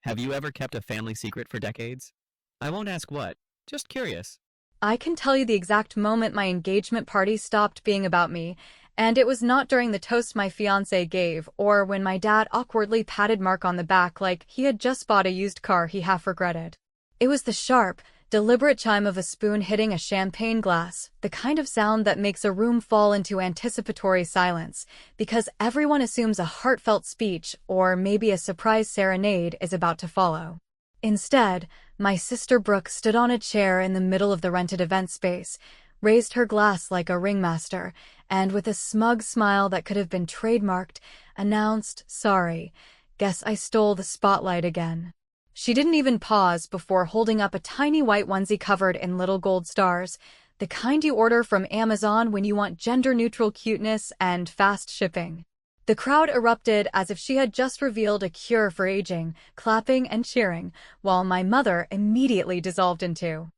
Have you ever kept a family secret for decades? I won't ask what, just curious. I can tell you the exact moment my engagement party stopped being about me, and it was not during the toast my fiancé gave or when my dad awkwardly patted Mark on the back like he had just bought a used car he half regretted. It was the sharp, deliberate chime of a spoon hitting a champagne glass, the kind of sound that makes a room fall into anticipatory silence, because everyone assumes a heartfelt speech or maybe a surprise serenade is about to follow. Instead, my sister Brooke stood on a chair in the middle of the rented event space, raised her glass like a ringmaster, and with a smug smile that could have been trademarked, announced, "Sorry, guess I stole the spotlight again." She didn't even pause before holding up a tiny white onesie covered in little gold stars, the kind you order from Amazon when you want gender-neutral cuteness and fast shipping. The crowd erupted as if she had just revealed a cure for aging, clapping and cheering, while my mother immediately dissolved into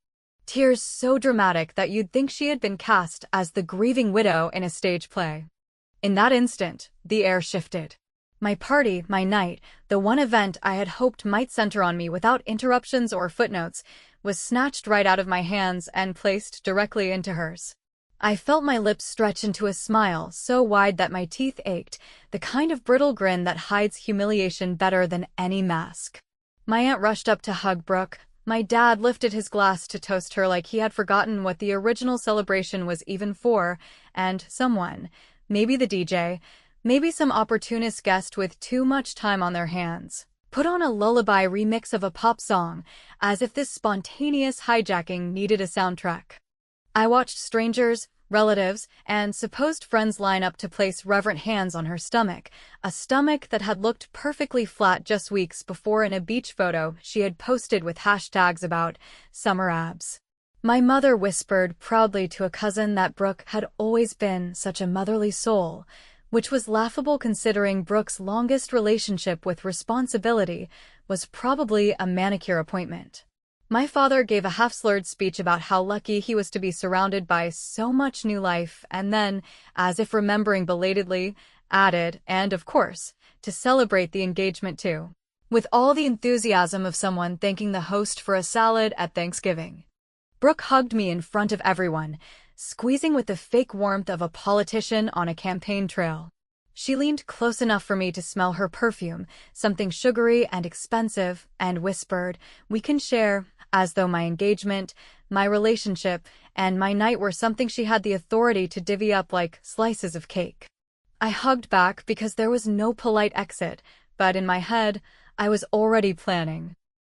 tears so dramatic that you'd think she had been cast as the grieving widow in a stage play. In that instant, the air shifted. My party, my night, the one event I had hoped might center on me without interruptions or footnotes, was snatched right out of my hands and placed directly into hers. I felt my lips stretch into a smile so wide that my teeth ached, the kind of brittle grin that hides humiliation better than any mask. My aunt rushed up to hug Brooke. My dad lifted his glass to toast her like he had forgotten what the original celebration was even for, and someone, maybe the DJ, maybe some opportunist guest with too much time on their hands, put on a lullaby remix of a pop song, as if this spontaneous hijacking needed a soundtrack. I watched strangers, relatives, and supposed friends line up to place reverent hands on her stomach, a stomach that had looked perfectly flat just weeks before in a beach photo she had posted with hashtags about summer abs. My mother whispered proudly to a cousin that Brooke had always been such a motherly soul, which was laughable considering Brooke's longest relationship with responsibility was probably a manicure appointment. My father gave a half-slurred speech about how lucky he was to be surrounded by so much new life and then, as if remembering belatedly, added, and of course, to celebrate the engagement too, with all the enthusiasm of someone thanking the host for a salad at Thanksgiving. Brooke hugged me in front of everyone, squeezing with the fake warmth of a politician on a campaign trail. She leaned close enough for me to smell her perfume, something sugary and expensive, and whispered, "We can share," as though my engagement, my relationship, and my night were something she had the authority to divvy up like slices of cake. I hugged back because there was no polite exit, but in my head, I was already planning.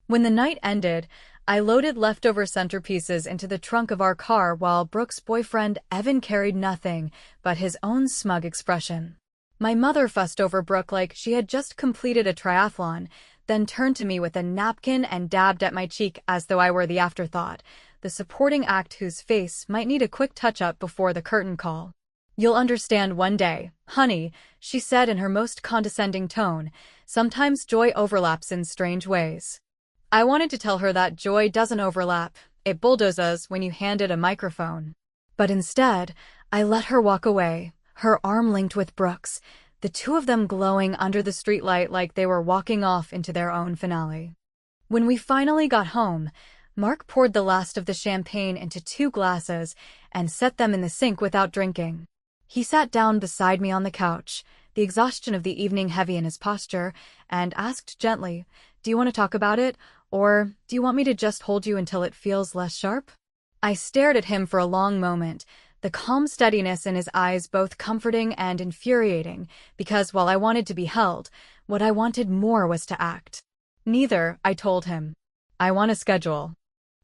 When the night ended, I loaded leftover centerpieces into the trunk of our car while Brooke's boyfriend Evan carried nothing but his own smug expression. My mother fussed over Brooke like she had just completed a triathlon, then turned to me with a napkin and dabbed at my cheek as though I were the afterthought, the supporting act whose face might need a quick touch-up before the curtain call. "You'll understand one day, honey," she said in her most condescending tone. Sometimes joy overlaps in strange ways. I wanted to tell her that joy doesn't overlap, it bulldozes when you hand it a microphone. But instead, I let her walk away, her arm linked with Brooke's, the two of them glowing under the streetlight like they were walking off into their own finale. When we finally got home, Mark poured the last of the champagne into 2 glasses and set them in the sink without drinking. He sat down beside me on the couch, the exhaustion of the evening heavy in his posture, and asked gently, "Do you want to talk about it, or do you want me to just hold you until it feels less sharp?" I stared at him for a long moment, the calm steadiness in his eyes both comforting and infuriating, because while I wanted to be held, what I wanted more was to act. "Neither," I told him. "I want a schedule."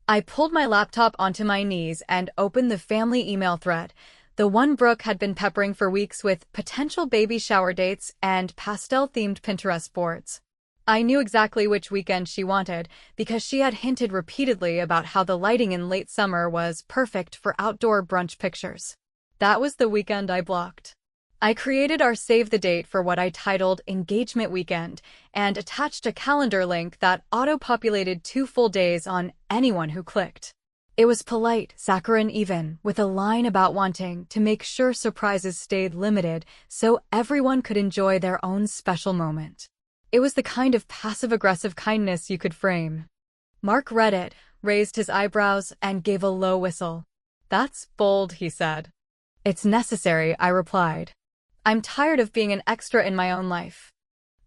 I pulled my laptop onto my knees and opened the family email thread, the one Brooke had been peppering for weeks with potential baby shower dates and pastel-themed Pinterest boards. I knew exactly which weekend she wanted, because she had hinted repeatedly about how the lighting in late summer was perfect for outdoor brunch pictures. That was the weekend I blocked. I created our save the date for what I titled Engagement Weekend, and attached a calendar link that auto-populated 2 full days on anyone who clicked. It was polite, saccharine even, with a line about wanting to make sure surprises stayed limited so everyone could enjoy their own special moment. It was the kind of passive-aggressive kindness you could frame. Mark read it, raised his eyebrows, and gave a low whistle. "That's bold," he said. "It's necessary," I replied. "I'm tired of being an extra in my own life."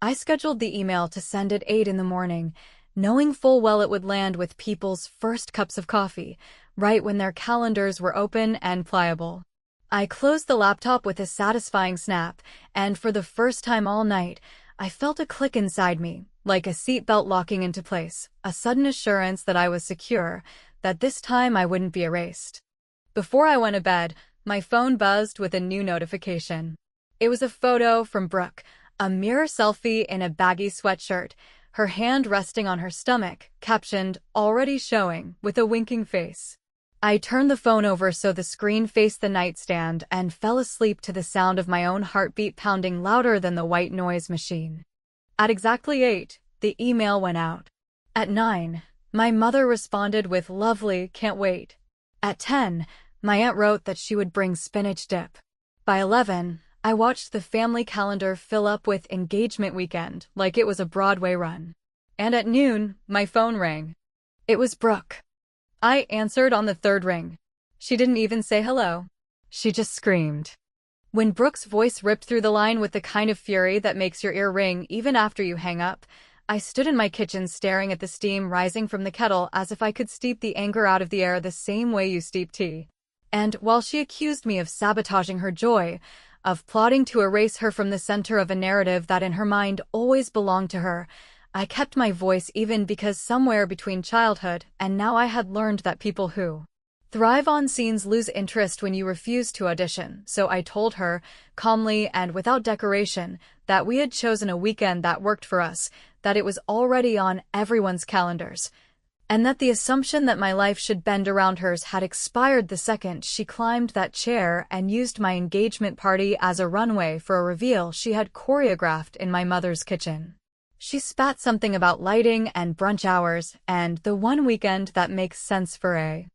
I scheduled the email to send at 8 in the morning, knowing full well it would land with people's first cups of coffee, right when their calendars were open and pliable. I closed the laptop with a satisfying snap, and for the first time all night, I felt a click inside me, like a seatbelt locking into place, a sudden assurance that I was secure, that this time I wouldn't be erased. Before I went to bed, my phone buzzed with a new notification. It was a photo from Brooke, a mirror selfie in a baggy sweatshirt, her hand resting on her stomach, captioned, "Already showing," with a winking face. I turned the phone over so the screen faced the nightstand and fell asleep to the sound of my own heartbeat pounding louder than the white noise machine. At exactly 8, the email went out. At 9, my mother responded with "Lovely, can't wait." At 10, my aunt wrote that she would bring spinach dip. By 11, I watched the family calendar fill up with engagement weekend like it was a Broadway run. And at noon, my phone rang. It was Brooke. I answered on the third ring. She didn't even say hello. She just screamed. When Brooke's voice ripped through the line with the kind of fury that makes your ear ring even after you hang up, I stood in my kitchen staring at the steam rising from the kettle as if I could steep the anger out of the air the same way you steep tea. And while she accused me of sabotaging her joy, of plotting to erase her from the center of a narrative that in her mind always belonged to her, I kept my voice even because somewhere between childhood and now I had learned that people who thrive on scenes lose interest when you refuse to audition, so I told her, calmly and without decoration, that we had chosen a weekend that worked for us, that it was already on everyone's calendars, and that the assumption that my life should bend around hers had expired the second she climbed that chair and used my engagement party as a runway for a reveal she had choreographed in my mother's kitchen. She spat something about lighting and brunch hours and the one weekend that makes sense for a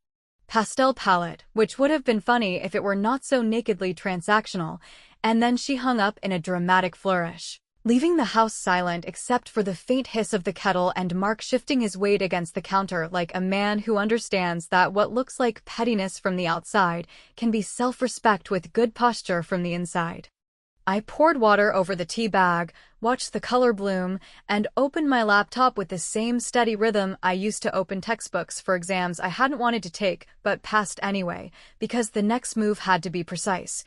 pastel palette, which would have been funny if it were not so nakedly transactional, and then she hung up in a dramatic flourish, leaving the house silent except for the faint hiss of the kettle and Mark shifting his weight against the counter like a man who understands that what looks like pettiness from the outside can be self-respect with good posture from the inside. I poured water over the tea bag, watched the color bloom, and opened my laptop with the same steady rhythm I used to open textbooks for exams I hadn't wanted to take but passed anyway, because the next move had to be precise.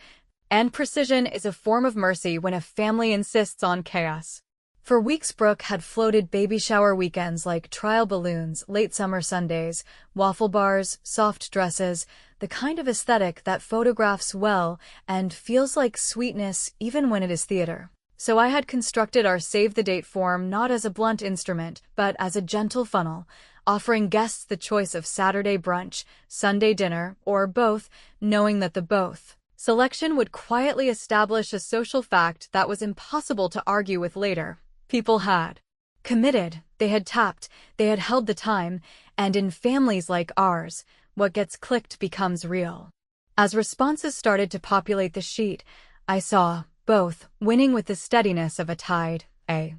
And precision is a form of mercy when a family insists on chaos. For weeks Brooke had floated baby shower weekends like trial balloons, late summer Sundays, waffle bars, soft dresses, the kind of aesthetic that photographs well and feels like sweetness even when it is theater. So I had constructed our save-the-date form not as a blunt instrument, but as a gentle funnel, offering guests the choice of Saturday brunch, Sunday dinner, or both, knowing that the both selection would quietly establish a social fact that was impossible to argue with later. People had committed, they had tapped, they had held the time, and in families like ours, what gets clicked becomes real. As responses started to populate the sheet, I saw both winning with the steadiness of a tide, a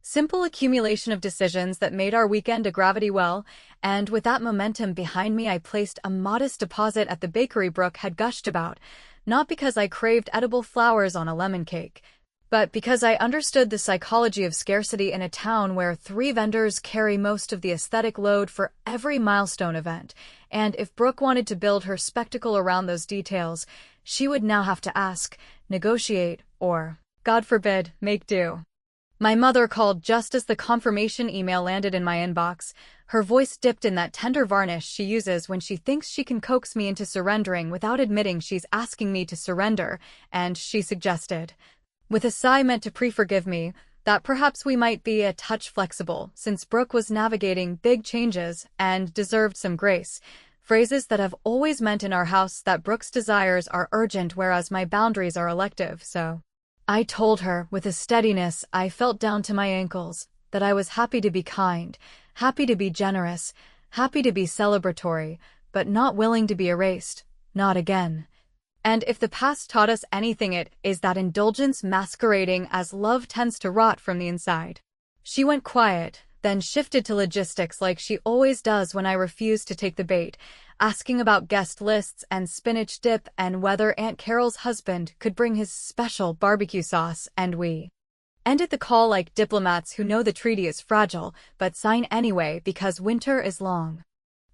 simple accumulation of decisions that made our weekend a gravity well, and with that momentum behind me I placed a modest deposit at the bakery Brooke had gushed about, not because I craved edible flowers on a lemon cake, but because I understood the psychology of scarcity in a town where 3 vendors carry most of the aesthetic load for every milestone event, and if Brooke wanted to build her spectacle around those details, she would now have to ask, negotiate, or, God forbid, make do. My mother called just as the confirmation email landed in my inbox. Her voice dipped in that tender varnish she uses when she thinks she can coax me into surrendering without admitting she's asking me to surrender, and she suggested, with a sigh meant to pre-forgive me, that perhaps we might be a touch flexible, since Brooke was navigating big changes and deserved some grace. Phrases that have always meant in our house that Brooke's desires are urgent whereas my boundaries are elective, so I told her, with a steadiness I felt down to my ankles, that I was happy to be kind, happy to be generous, happy to be celebratory, but not willing to be erased, not again. And if the past taught us anything, it is that indulgence masquerading as love tends to rot from the inside. She went quiet, then shifted to logistics like she always does when I refuse to take the bait, asking about guest lists and spinach dip and whether Aunt Carol's husband could bring his special barbecue sauce, and we ended the call like diplomats who know the treaty is fragile, but sign anyway because winter is long.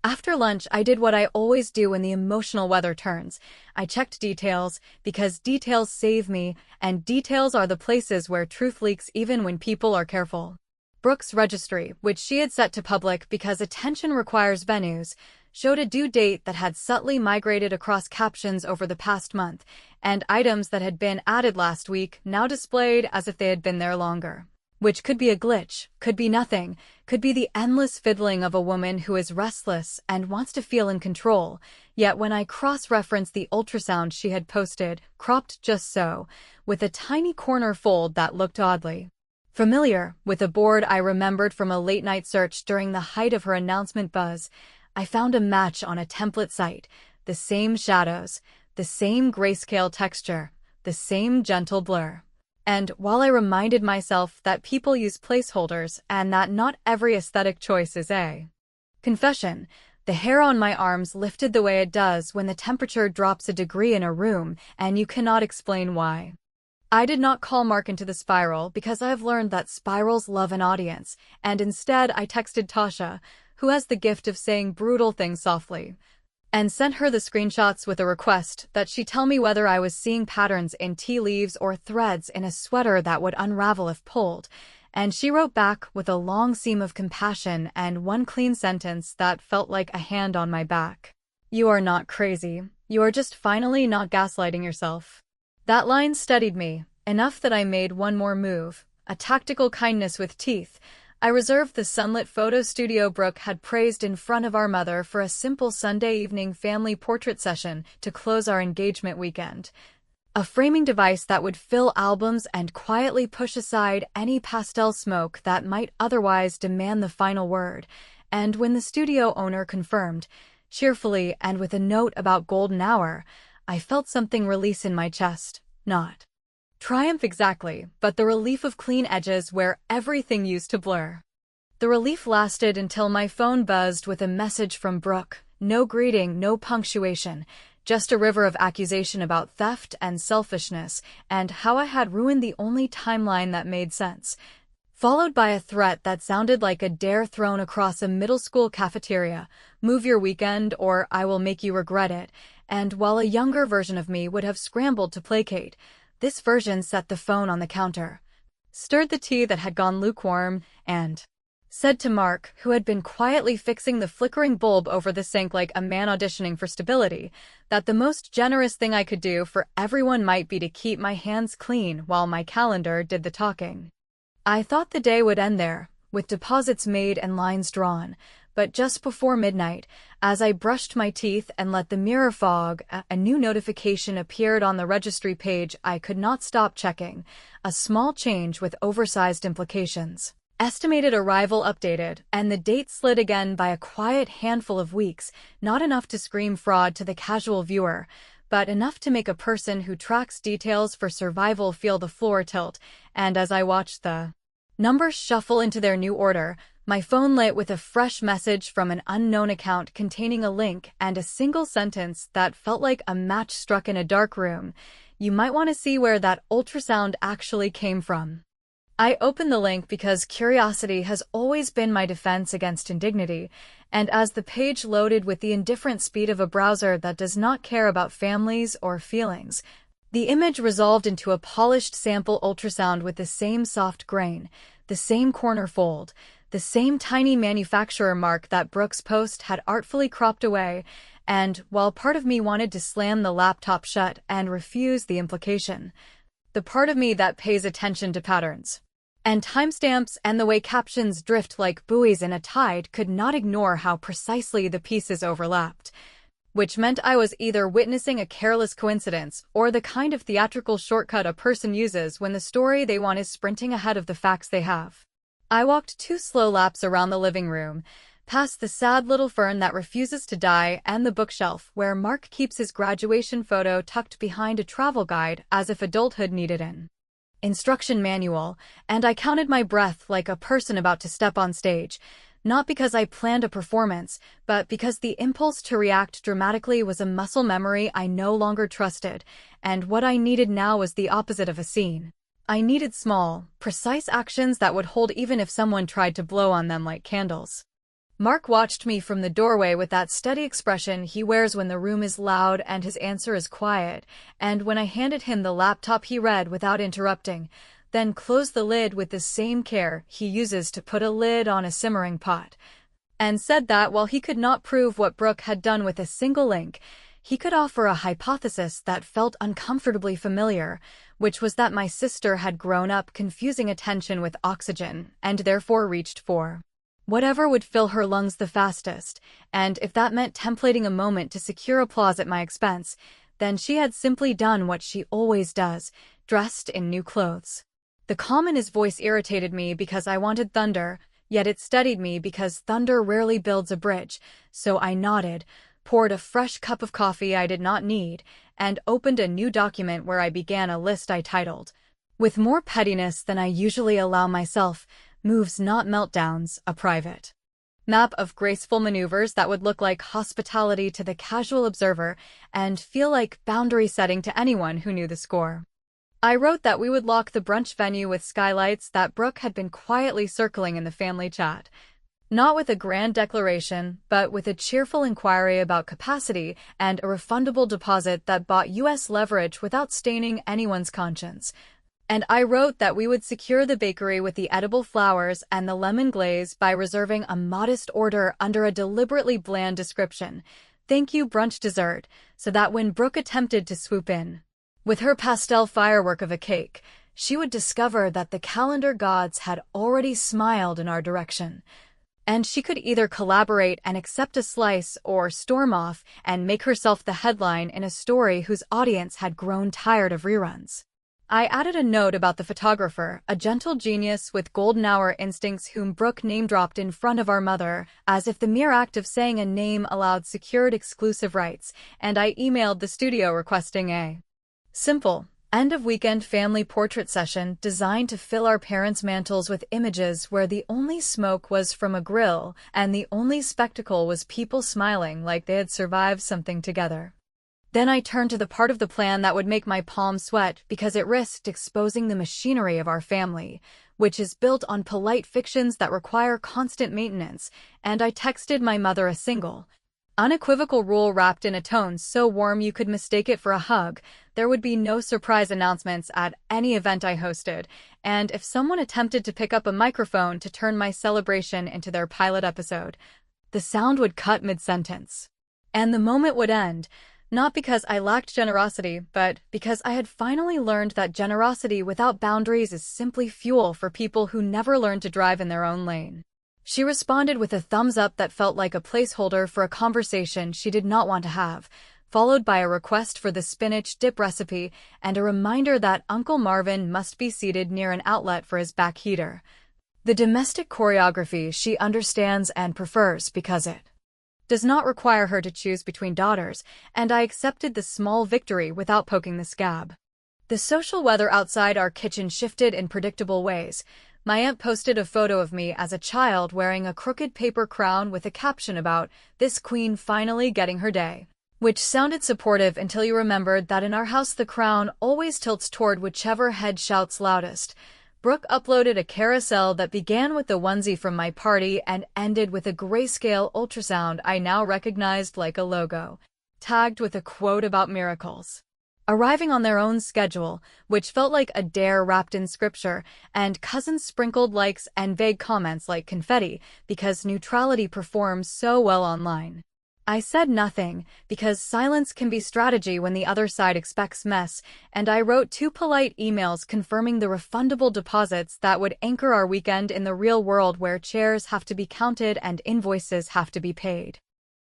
After lunch, I did what I always do when the emotional weather turns. I checked details, because details save me, and details are the places where truth leaks even when people are careful. Brooke's registry, which she had set to public because attention requires venues, showed a due date that had subtly migrated across captions over the past month, and items that had been added last week now displayed as if they had been there longer. Which could be a glitch, could be nothing, could be the endless fiddling of a woman who is restless and wants to feel in control. Yet when I cross-referenced the ultrasound she had posted, cropped just so, with a tiny corner fold that looked oddly familiar, with a board I remembered from a late-night search during the height of her announcement buzz, I found a match on a template site. The same shadows, the same grayscale texture, the same gentle blur. And while I reminded myself that people use placeholders and that not every aesthetic choice is a confession, the hair on my arms lifted the way it does when the temperature drops a degree in a room and you cannot explain why. I did not call Mark into the spiral because I've learned that spirals love an audience, and instead I texted Tasha, who has the gift of saying brutal things softly, and sent her the screenshots with a request that she tell me whether I was seeing patterns in tea leaves or threads in a sweater that would unravel if pulled, and she wrote back with a long seam of compassion and one clean sentence that felt like a hand on my back. You are not crazy. You are just finally not gaslighting yourself. That line steadied me, enough that I made one more move, a tactical kindness with teeth. I reserved the sunlit photo studio Brooke had praised in front of our mother for a simple Sunday evening family portrait session to close our engagement weekend. A framing device that would fill albums and quietly push aside any pastel smoke that might otherwise demand the final word. And when the studio owner confirmed, cheerfully and with a note about golden hour, I felt something release in my chest. Not triumph exactly, but the relief of clean edges where everything used to blur. The relief lasted until my phone buzzed with a message from Brooke. No greeting, no punctuation, just a river of accusation about theft and selfishness, and how I had ruined the only timeline that made sense. Followed by a threat that sounded like a dare thrown across a middle school cafeteria. Move your weekend or I will make you regret it. And while a younger version of me would have scrambled to placate, this version set the phone on the counter, stirred the tea that had gone lukewarm, and said to Mark, who had been quietly fixing the flickering bulb over the sink like a man auditioning for stability, that the most generous thing I could do for everyone might be to keep my hands clean while my calendar did the talking. I thought the day would end there, with deposits made and lines drawn, but just before midnight, as I brushed my teeth and let the mirror fog, a new notification appeared on the registry page I could not stop checking, a small change with oversized implications. Estimated arrival updated, and the date slid again by a quiet handful of weeks, not enough to scream fraud to the casual viewer, but enough to make a person who tracks details for survival feel the floor tilt, and as I watched the numbers shuffle into their new order, my phone lit with a fresh message from an unknown account containing a link and a single sentence that felt like a match struck in a dark room. You might want to see where that ultrasound actually came from. I opened the link because curiosity has always been my defense against indignity, and as the page loaded with the indifferent speed of a browser that does not care about families or feelings, the image resolved into a polished sample ultrasound with the same soft grain, the same corner fold, the same tiny manufacturer mark that Brooke's post had artfully cropped away, and while part of me wanted to slam the laptop shut and refuse the implication, the part of me that pays attention to patterns and timestamps and the way captions drift like buoys in a tide could not ignore how precisely the pieces overlapped, which meant I was either witnessing a careless coincidence or the kind of theatrical shortcut a person uses when the story they want is sprinting ahead of the facts they have. I walked 2 slow laps around the living room, past the sad little fern that refuses to die and the bookshelf where Mark keeps his graduation photo tucked behind a travel guide as if adulthood needed an instruction manual, and I counted my breath like a person about to step on stage. Not because I planned a performance, but because the impulse to react dramatically was a muscle memory I no longer trusted, and what I needed now was the opposite of a scene. I needed small, precise actions that would hold even if someone tried to blow on them like candles. Mark watched me from the doorway with that steady expression he wears when the room is loud and his answer is quiet, and when I handed him the laptop he read without interrupting, then closed the lid with the same care he uses to put a lid on a simmering pot, and said that while he could not prove what Brooke had done with a single link, he could offer a hypothesis that felt uncomfortably familiar, which was that my sister had grown up confusing attention with oxygen and therefore reached for whatever would fill her lungs the fastest, and if that meant templating a moment to secure applause at my expense, then she had simply done what she always does, dressed in new clothes. The calm in his voice irritated me because I wanted thunder, yet it steadied me because thunder rarely builds a bridge, so I nodded, poured a fresh cup of coffee I did not need, and opened a new document where I began a list I titled, with more pettiness than I usually allow myself, Moves Not Meltdowns, a private map of graceful maneuvers that would look like hospitality to the casual observer and feel like boundary setting to anyone who knew the score. I wrote that we would lock the brunch venue with skylights that Brooke had been quietly circling in the family chat. Not with a grand declaration, but with a cheerful inquiry about capacity and a refundable deposit that bought U.S. leverage without staining anyone's conscience. And I wrote that we would secure the bakery with the edible flowers and the lemon glaze by reserving a modest order under a deliberately bland description, "Thank you brunch dessert," so that when Brooke attempted to swoop in with her pastel firework of a cake, she would discover that the calendar gods had already smiled in our direction. And she could either collaborate and accept a slice or storm off and make herself the headline in a story whose audience had grown tired of reruns. I added a note about the photographer, a gentle genius with golden hour instincts whom Brooke name-dropped in front of our mother, as if the mere act of saying a name allowed secured exclusive rights, and I emailed the studio requesting a simple, end-of-weekend family portrait session designed to fill our parents' mantles with images where the only smoke was from a grill and the only spectacle was people smiling like they had survived something together. Then I turned to the part of the plan that would make my palms sweat because it risked exposing the machinery of our family, which is built on polite fictions that require constant maintenance, and I texted my mother a single, unequivocal rule wrapped in a tone so warm you could mistake it for a hug. There would be no surprise announcements at any event I hosted, and if someone attempted to pick up a microphone to turn my celebration into their pilot episode, the sound would cut mid-sentence. And the moment would end, not because I lacked generosity, but because I had finally learned that generosity without boundaries is simply fuel for people who never learn to drive in their own lane. She responded with a thumbs up that felt like a placeholder for a conversation she did not want to have, followed by a request for the spinach dip recipe and a reminder that Uncle Marvin must be seated near an outlet for his back heater. The domestic choreography she understands and prefers because it does not require her to choose between daughters, and I accepted the small victory without poking the scab. The social weather outside our kitchen shifted in predictable ways. My aunt posted a photo of me as a child wearing a crooked paper crown with a caption about, "This queen finally getting her day," which sounded supportive until you remembered that in our house the crown always tilts toward whichever head shouts loudest. Brooke uploaded a carousel that began with the onesie from my party and ended with a grayscale ultrasound I now recognized like a logo, tagged with a quote about miracles arriving on their own schedule, which felt like a dare wrapped in scripture, and cousins sprinkled likes and vague comments like confetti because neutrality performs so well online. I said nothing, because silence can be strategy when the other side expects mess, and I wrote 2 polite emails confirming the refundable deposits that would anchor our weekend in the real world where chairs have to be counted and invoices have to be paid.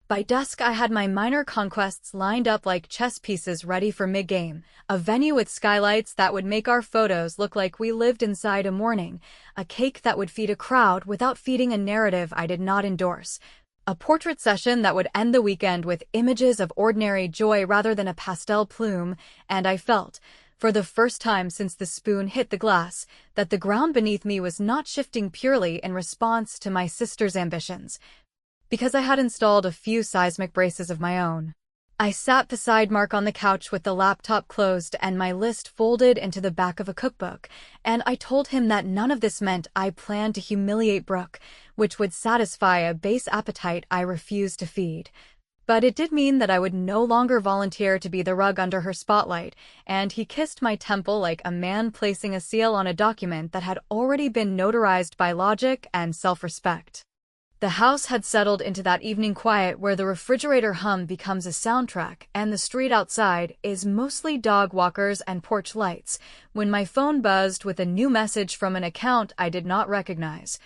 By dusk I had my minor conquests lined up like chess pieces ready for mid-game, a venue with skylights that would make our photos look like we lived inside a morning, a cake that would feed a crowd without feeding a narrative I did not endorse, a portrait session that would end the weekend with images of ordinary joy rather than a pastel plume, and I felt, for the first time since the spoon hit the glass, that the ground beneath me was not shifting purely in response to my sister's ambitions, because I had installed a few seismic braces of my own. I sat beside Mark on the couch with the laptop closed and my list folded into the back of a cookbook, and I told him that none of this meant I planned to humiliate Brooke, which would satisfy a base appetite I refused to feed. But it did mean that I would no longer volunteer to be the rug under her spotlight, and he kissed my temple like a man placing a seal on a document that had already been notarized by logic and self-respect. The house had settled into that evening quiet where the refrigerator hum becomes a soundtrack and the street outside is mostly dog walkers and porch lights, when my phone buzzed with a new message from an account I did not recognize.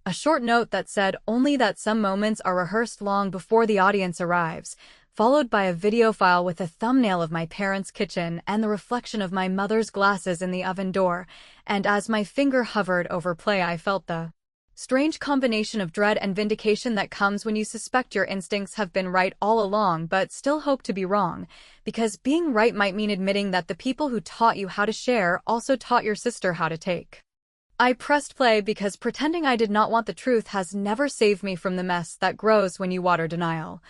A short note that said only that some moments are rehearsed long before the audience arrives, followed by a video file with a thumbnail of my parents' kitchen and the reflection of my mother's glasses in the oven door, and as my finger hovered over play I felt the strange combination of dread and vindication that comes when you suspect your instincts have been right all along but still hope to be wrong, because being right might mean admitting that the people who taught you how to share also taught your sister how to take. I pressed play because pretending I did not want the truth has never saved me from the mess that grows when you water denial.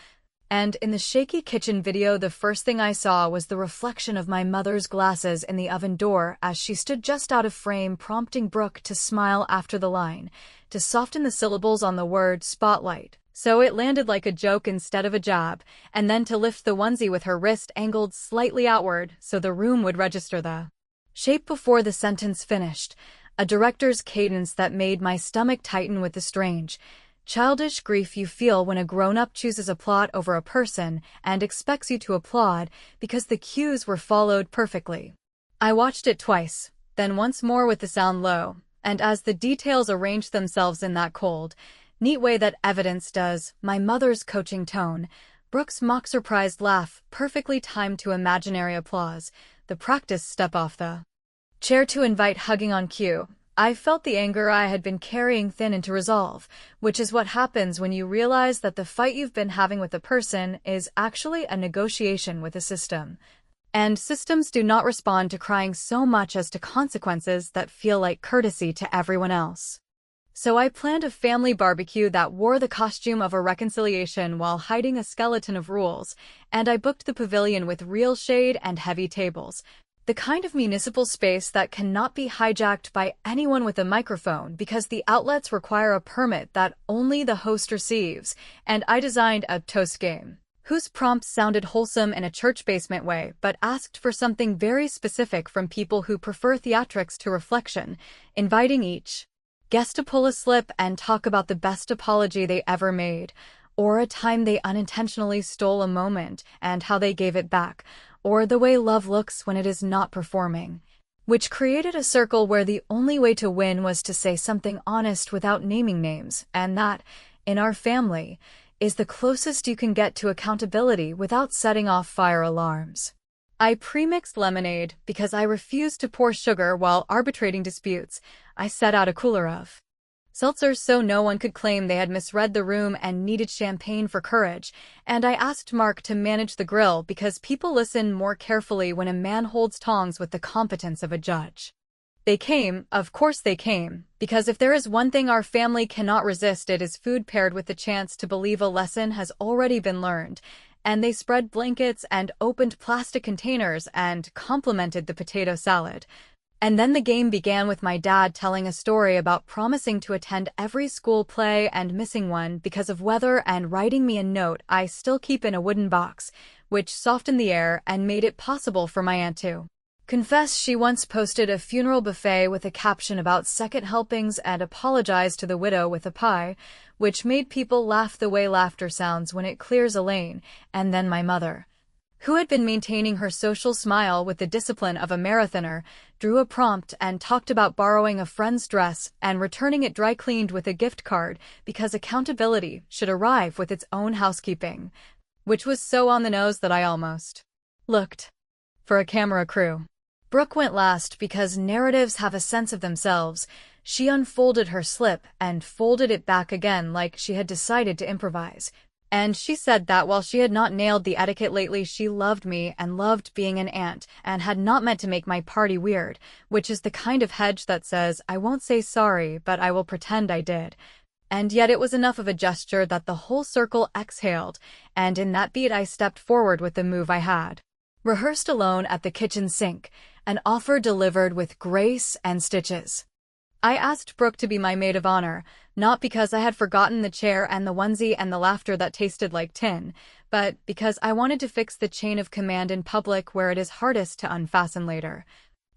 And in the shaky kitchen video, the first thing I saw was the reflection of my mother's glasses in the oven door as she stood just out of frame, prompting Brooke to smile after the line, to soften the syllables on the word spotlight, so it landed like a joke instead of a jab, and then to lift the onesie with her wrist angled slightly outward so the room would register the shape before the sentence finished, a director's cadence that made my stomach tighten with the strange, childish grief you feel when a grown-up chooses a plot over a person and expects you to applaud because the cues were followed perfectly. I watched it twice, then once more with the sound low, and as the details arranged themselves in that cold, neat way that evidence does, my mother's coaching tone, Brooke's mock surprised laugh, perfectly timed to imaginary applause, the practice step off the chair to invite hugging on cue, I felt the anger I had been carrying thin into resolve, which is what happens when you realize that the fight you've been having with a person is actually a negotiation with a system. And systems do not respond to crying so much as to consequences that feel like courtesy to everyone else. So I planned a family barbecue that wore the costume of a reconciliation while hiding a skeleton of rules, and I booked the pavilion with real shade and heavy tables, the kind of municipal space that cannot be hijacked by anyone with a microphone because the outlets require a permit that only the host receives, and I designed a toast game, whose prompts sounded wholesome in a church basement way but asked for something very specific from people who prefer theatrics to reflection, inviting each guest to pull a slip and talk about the best apology they ever made, or a time they unintentionally stole a moment and how they gave it back, or the way love looks when it is not performing, which created a circle where the only way to win was to say something honest without naming names, and that, in our family, is the closest you can get to accountability without setting off fire alarms. I pre-mixed lemonade because I refused to pour sugar while arbitrating disputes. I set out a cooler of seltzers so no one could claim they had misread the room and needed champagne for courage, and I asked Mark to manage the grill because people listen more carefully when a man holds tongs with the competence of a judge. They came, of course they came, because if there is one thing our family cannot resist, it is food paired with the chance to believe a lesson has already been learned, and they spread blankets and opened plastic containers and complimented the potato salad. And then the game began with my dad telling a story about promising to attend every school play and missing one because of weather and writing me a note I still keep in a wooden box, which softened the air and made it possible for my aunt to confess she once posted a funeral buffet with a caption about second helpings and apologized to the widow with a pie, which made people laugh the way laughter sounds when it clears a lane, and then my mother, who had been maintaining her social smile with the discipline of a marathoner, drew a prompt and talked about borrowing a friend's dress and returning it dry-cleaned with a gift card because accountability should arrive with its own housekeeping, which was so on the nose that I almost looked for a camera crew. Brooke went last because narratives have a sense of themselves. She unfolded her slip and folded it back again like she had decided to improvise. And she said that while she had not nailed the etiquette lately, she loved me and loved being an aunt and had not meant to make my party weird, which is the kind of hedge that says, I won't say sorry, but I will pretend I did. And yet it was enough of a gesture that the whole circle exhaled, and in that beat I stepped forward with the move I had rehearsed alone at the kitchen sink, an offer delivered with grace and stitches. I asked Brooke to be my maid of honor, not because I had forgotten the chair and the onesie and the laughter that tasted like tin, but because I wanted to fix the chain of command in public where it is hardest to unfasten later.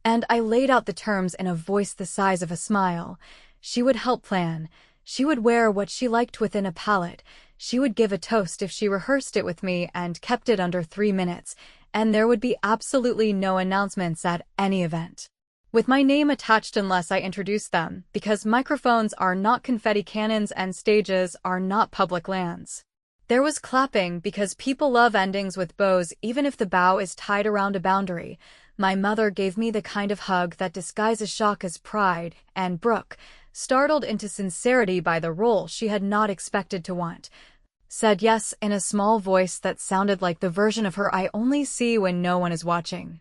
And I laid out the terms in a voice the size of a smile. She would help plan. She would wear what she liked within a palette. She would give a toast if she rehearsed it with me and kept it under 3 minutes, and there would be absolutely no announcements at any event with my name attached unless I introduced them, because microphones are not confetti cannons and stages are not public lands. There was clapping because people love endings with bows even if the bow is tied around a boundary. My mother gave me the kind of hug that disguises shock as pride, and Brooke, startled into sincerity by the role she had not expected to want, said yes in a small voice that sounded like the version of her I only see when no one is watching.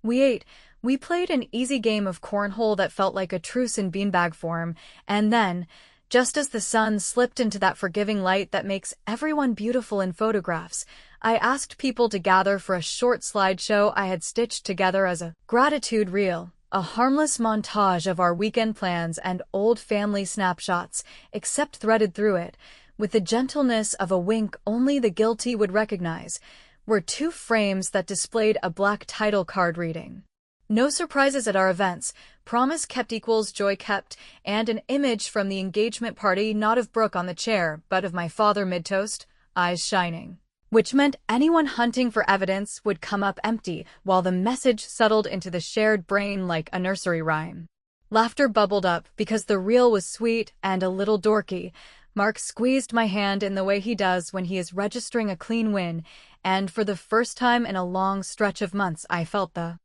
We ate. We played an easy game of cornhole that felt like a truce in beanbag form, and then, just as the sun slipped into that forgiving light that makes everyone beautiful in photographs, I asked people to gather for a short slideshow I had stitched together as a gratitude reel, a harmless montage of our weekend plans and old family snapshots, except threaded through it, with the gentleness of a wink only the guilty would recognize, were 2 frames that displayed a black title card reading, "No surprises at our events, promise kept equals joy kept," and an image from the engagement party not of Brooke on the chair, but of my father mid-toast, eyes shining, which meant anyone hunting for evidence would come up empty, while the message settled into the shared brain like a nursery rhyme. Laughter bubbled up because the reel was sweet and a little dorky. Mark squeezed my hand in the way he does when he is registering a clean win, and for the first time in a long stretch of months I felt the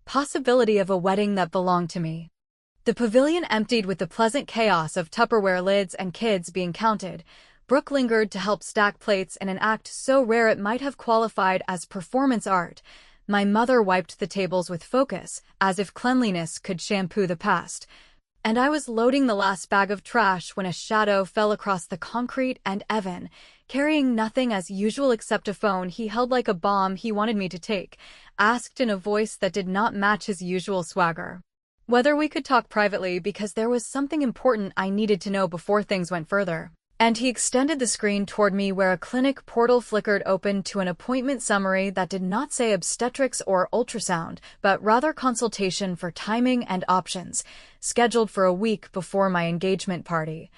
possibility of a wedding that belonged to me. The pavilion emptied with the pleasant chaos of Tupperware lids and kids being counted. Brooke lingered to help stack plates in an act so rare it might have qualified as performance art. My mother wiped the tables with focus, as if cleanliness could shampoo the past. And I was loading the last bag of trash when a shadow fell across the concrete and Evan, carrying nothing as usual except a phone he held like a bomb he wanted me to take, asked in a voice that did not match his usual swagger whether we could talk privately because there was something important I needed to know before things went further. And he extended the screen toward me where a clinic portal flickered open to an appointment summary that did not say obstetrics or ultrasound, but rather consultation for timing and options, scheduled for a week before my engagement party,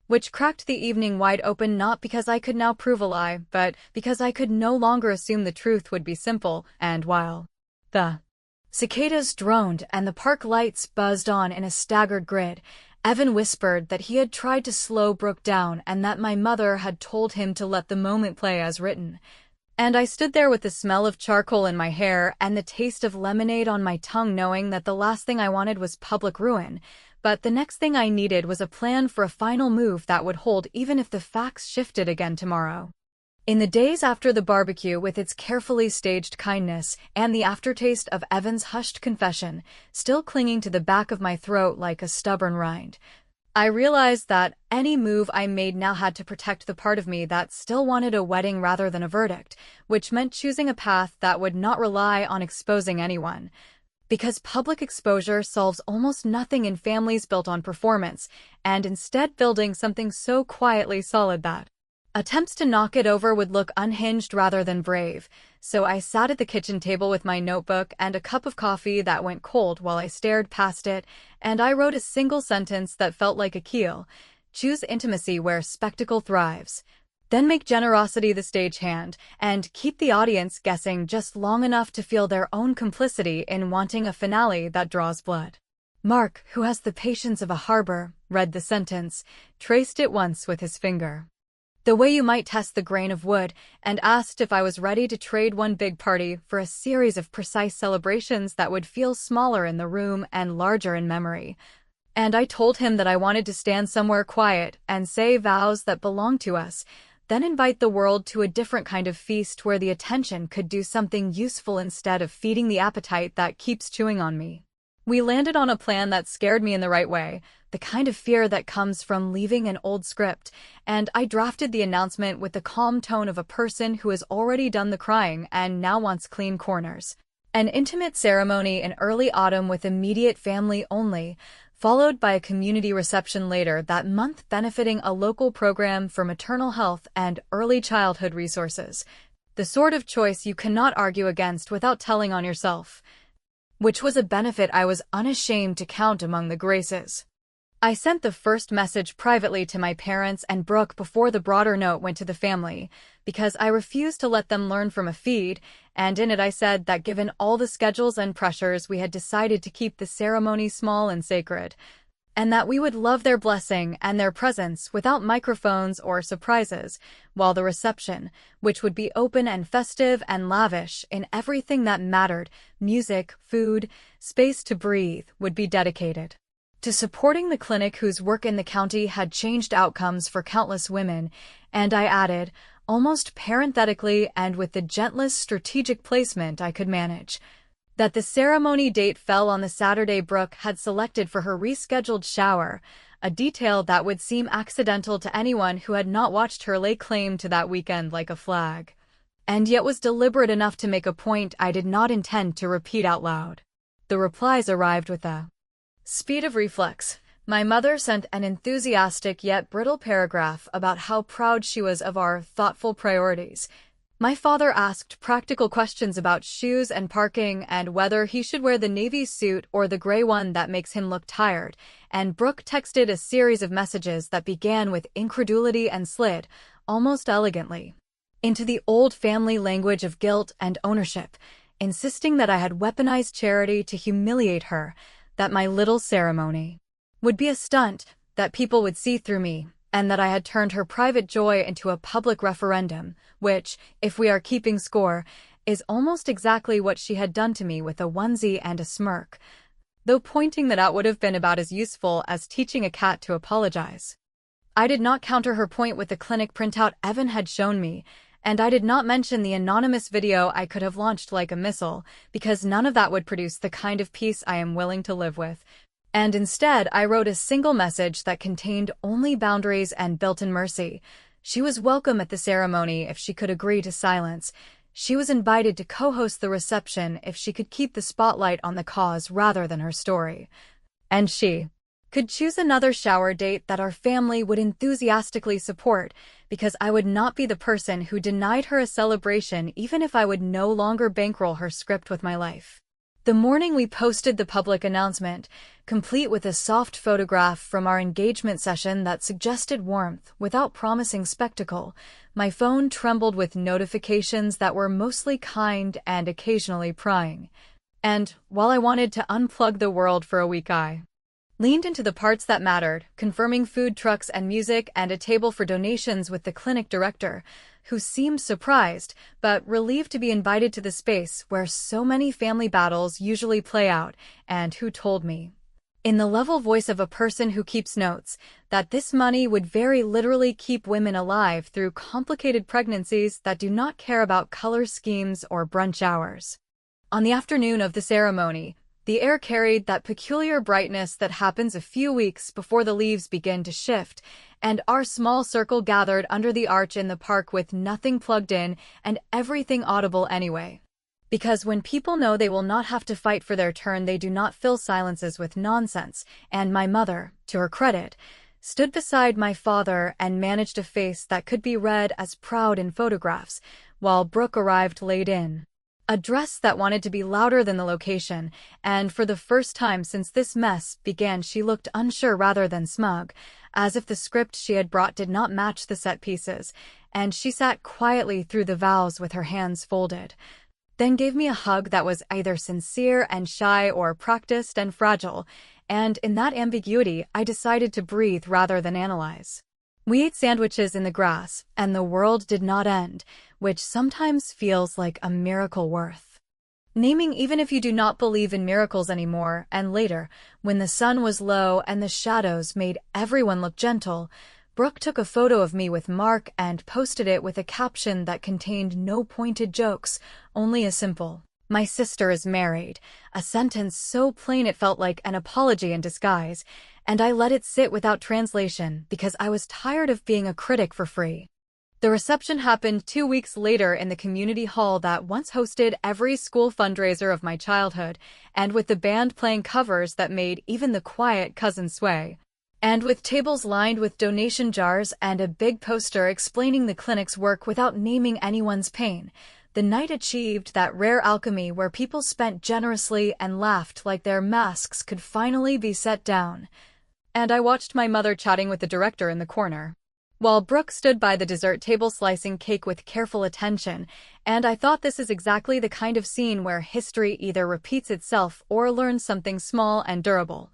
which cracked the evening wide open not because I could now prove a lie, but because I could no longer assume the truth would be simple, and while the cicadas droned and the park lights buzzed on in a staggered grid, Evan whispered that he had tried to slow Brooke down and that my mother had told him to let the moment play as written. And I stood there with the smell of charcoal in my hair and the taste of lemonade on my tongue, knowing that the last thing I wanted was public ruin, but the next thing I needed was a plan for a final move that would hold even if the facts shifted again tomorrow. In the days after the barbecue, with its carefully staged kindness and the aftertaste of Evan's hushed confession still clinging to the back of my throat like a stubborn rind, I realized that any move I made now had to protect the part of me that still wanted a wedding rather than a verdict, which meant choosing a path that would not rely on exposing anyone. Because public exposure solves almost nothing in families built on performance, and instead building something so quietly solid that attempts to knock it over would look unhinged rather than brave. So I sat at the kitchen table with my notebook and a cup of coffee that went cold while I stared past it, and I wrote a single sentence that felt like a keel: choose intimacy where spectacle thrives. Then make generosity the stagehand, and keep the audience guessing just long enough to feel their own complicity in wanting a finale that draws blood. Mark, who has the patience of a harbor, read the sentence, traced it once with his finger, the way you might test the grain of wood, and asked if I was ready to trade one big party for a series of precise celebrations that would feel smaller in the room and larger in memory. And I told him that I wanted to stand somewhere quiet and say vows that belonged to us, then invite the world to a different kind of feast where the attention could do something useful instead of feeding the appetite that keeps chewing on me. We landed on a plan that scared me in the right way, the kind of fear that comes from leaving an old script, and I drafted the announcement with the calm tone of a person who has already done the crying and now wants clean corners. An intimate ceremony in early autumn with immediate family only, followed by a community reception later that month benefiting a local program for maternal health and early childhood resources. The sort of choice you cannot argue against without telling on yourself. Which was a benefit I was unashamed to count among the graces. I sent the first message privately to my parents and Brooke before the broader note went to the family, because I refused to let them learn from a feed, and in it I said that given all the schedules and pressures, we had decided to keep the ceremony small and sacred, and that we would love their blessing and their presence without microphones or surprises, while the reception, which would be open and festive and lavish in everything that mattered, music, food, space to breathe, would be dedicated to supporting the clinic whose work in the county had changed outcomes for countless women, and I added, almost parenthetically and with the gentlest strategic placement I could manage, that the ceremony date fell on the Saturday Brooke had selected for her rescheduled shower, a detail that would seem accidental to anyone who had not watched her lay claim to that weekend like a flag, and yet was deliberate enough to make a point I did not intend to repeat out loud. The replies arrived with a speed of reflex. My mother sent an enthusiastic yet brittle paragraph about how proud she was of our thoughtful priorities. My father asked practical questions about shoes and parking and whether he should wear the navy suit or the gray one that makes him look tired, and Brooke texted a series of messages that began with incredulity and slid, almost elegantly, into the old family language of guilt and ownership, insisting that I had weaponized charity to humiliate her, that my little ceremony would be a stunt, that people would see through me, and that I had turned her private joy into a public referendum, which, if we are keeping score, is almost exactly what she had done to me with a onesie and a smirk, though pointing that out would have been about as useful as teaching a cat to apologize. I did not counter her point with the clinic printout Evan had shown me, and I did not mention the anonymous video I could have launched like a missile, because none of that would produce the kind of peace I am willing to live with. And instead, I wrote a single message that contained only boundaries and built-in mercy. She was welcome at the ceremony if she could agree to silence. She was invited to co-host the reception if she could keep the spotlight on the cause rather than her story. And she could choose another shower date that our family would enthusiastically support, because I would not be the person who denied her a celebration even if I would no longer bankroll her script with my life. The morning we posted the public announcement, complete with a soft photograph from our engagement session that suggested warmth without promising spectacle, my phone trembled with notifications that were mostly kind and occasionally prying. And, while I wanted to unplug the world for a week, I leaned into the parts that mattered, confirming food trucks and music and a table for donations with the clinic director, who seemed surprised, but relieved to be invited to the space where so many family battles usually play out, and who told me, in the level voice of a person who keeps notes, that this money would very literally keep women alive through complicated pregnancies that do not care about color schemes or brunch hours. On the afternoon of the ceremony, the air carried that peculiar brightness that happens a few weeks before the leaves begin to shift, and our small circle gathered under the arch in the park with nothing plugged in and everything audible anyway. Because when people know they will not have to fight for their turn, they do not fill silences with nonsense, and my mother, to her credit, stood beside my father and managed a face that could be read as proud in photographs, while Brooke arrived laid in a dress that wanted to be louder than the location, and for the first time since this mess began she looked unsure rather than smug, as if the script she had brought did not match the set pieces, and she sat quietly through the vows with her hands folded, then gave me a hug that was either sincere and shy or practiced and fragile, and in that ambiguity I decided to breathe rather than analyze. We ate sandwiches in the grass, and the world did not end, which sometimes feels like a miracle worth naming even if you do not believe in miracles anymore. And later, when the sun was low and the shadows made everyone look gentle, Brooke took a photo of me with Mark and posted it with a caption that contained no pointed jokes, only a simple, "My sister is married," a sentence so plain it felt like an apology in disguise, and I let it sit without translation because I was tired of being a critic for free. The reception happened 2 weeks later in the community hall that once hosted every school fundraiser of my childhood, and with the band playing covers that made even the quiet cousins sway. And with tables lined with donation jars and a big poster explaining the clinic's work without naming anyone's pain, the night achieved that rare alchemy where people spent generously and laughed like their masks could finally be set down. And I watched my mother chatting with the director in the corner, while Brooke stood by the dessert table slicing cake with careful attention, and I thought this is exactly the kind of scene where history either repeats itself or learns something small and durable.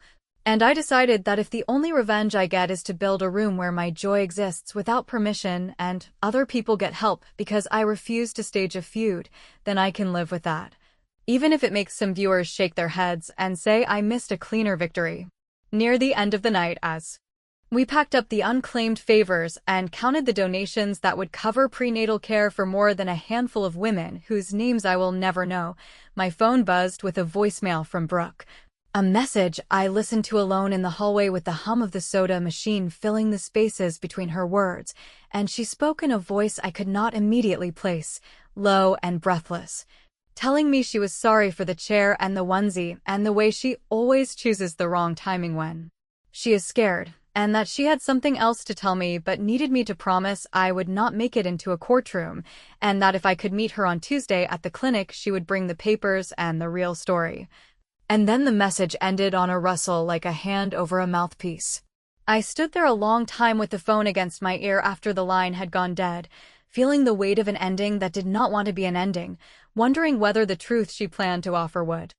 And I decided that if the only revenge I get is to build a room where my joy exists without permission and other people get help because I refuse to stage a feud, then I can live with that. Even if it makes some viewers shake their heads and say I missed a cleaner victory. Near the end of the night, as we packed up the unclaimed favors and counted the donations that would cover prenatal care for more than a handful of women whose names I will never know, my phone buzzed with a voicemail from Brooke. A message I listened to alone in the hallway with the hum of the soda machine filling the spaces between her words, and she spoke in a voice I could not immediately place, low and breathless, telling me she was sorry for the chair and the onesie and the way she always chooses the wrong timing when she is scared, and that she had something else to tell me but needed me to promise I would not make it into a courtroom, and that if I could meet her on Tuesday at the clinic she would bring the papers and the real story. And then the message ended on a rustle like a hand over a mouthpiece. I stood there a long time with the phone against my ear after the line had gone dead, feeling the weight of an ending that did not want to be an ending, wondering whether the truth she planned to offer would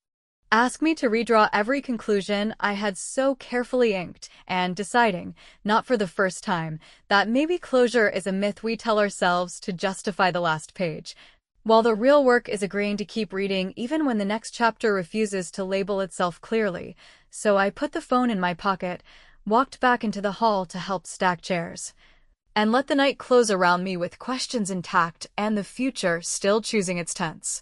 ask me to redraw every conclusion I had so carefully inked, and deciding, not for the first time, that maybe closure is a myth we tell ourselves to justify the last page, while the real work is agreeing to keep reading even when the next chapter refuses to label itself clearly. So I put the phone in my pocket, walked back into the hall to help stack chairs, and let the night close around me with questions intact and the future still choosing its tense.